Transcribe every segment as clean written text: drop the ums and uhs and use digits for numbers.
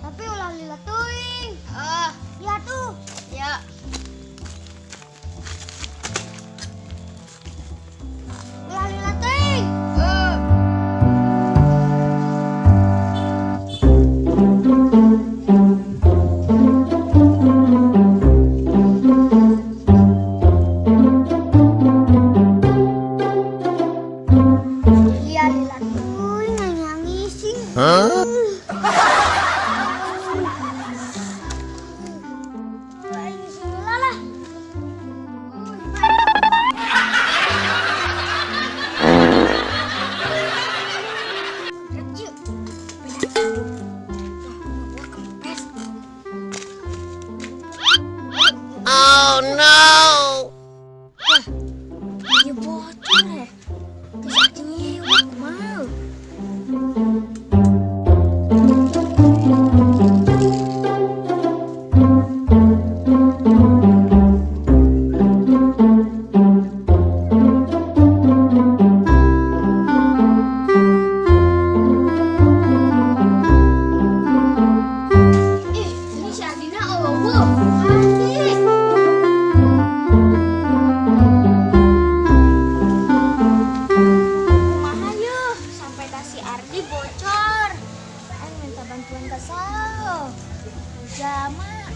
Tapi ulah lila tuing. Lihat tuh. Ya. Ulah lila tuing. Lihat lila tuing nyangising. Oh no! Ini bocor ya. Kesakitannya udah mau. Ini si Adina bocor. Minta bantuan ke Sal. Jama.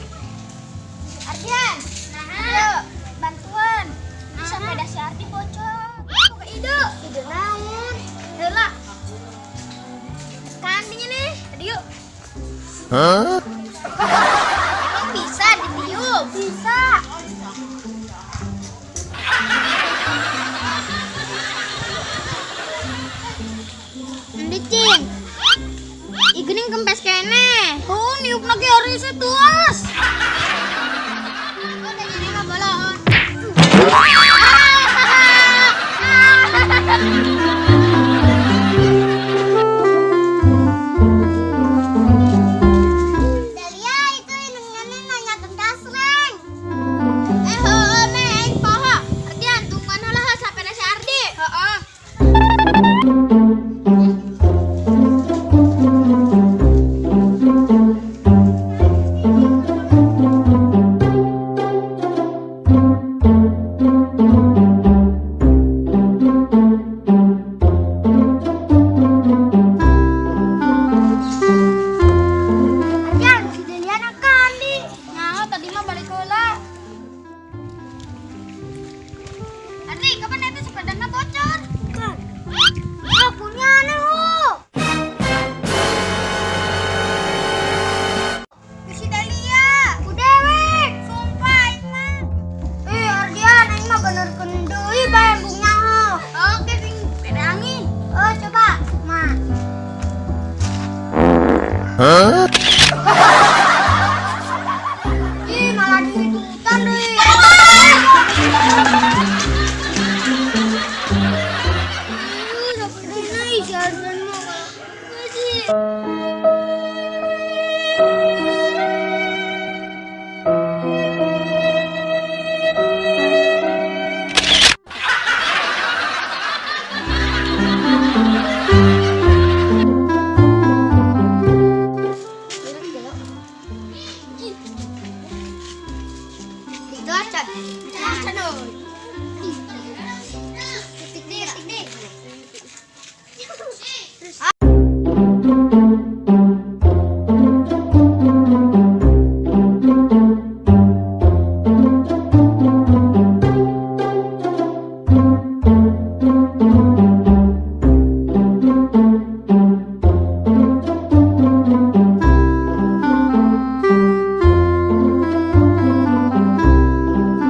Ardian, nah, bantuan. Sampai dah si Ardi bocor. Apa ide? Ide naon? Ide lah. Kambingnya nih, tadi yuk. Hah? Emang bisa ditiup? Bisa. Cing, igening kempes kene. Oh, niup lagi hari setuas. Oh, dan ini mah balon. Delia, itu inengnya nanya tentang slang. Neng, paha. Ardian, tungguan lah sampai nasi Ardi. Ardi, kapan nanti sepedanya bocor? Kan. Punya nih. Si Delia, Udewek, sumpah Inang. Ardian, ini mah bener kendui bayang bunga ho. Oke, pedangin. Oh, coba, Ma. Hah? Ih, malah ditututan deh. Itu acan. Acan.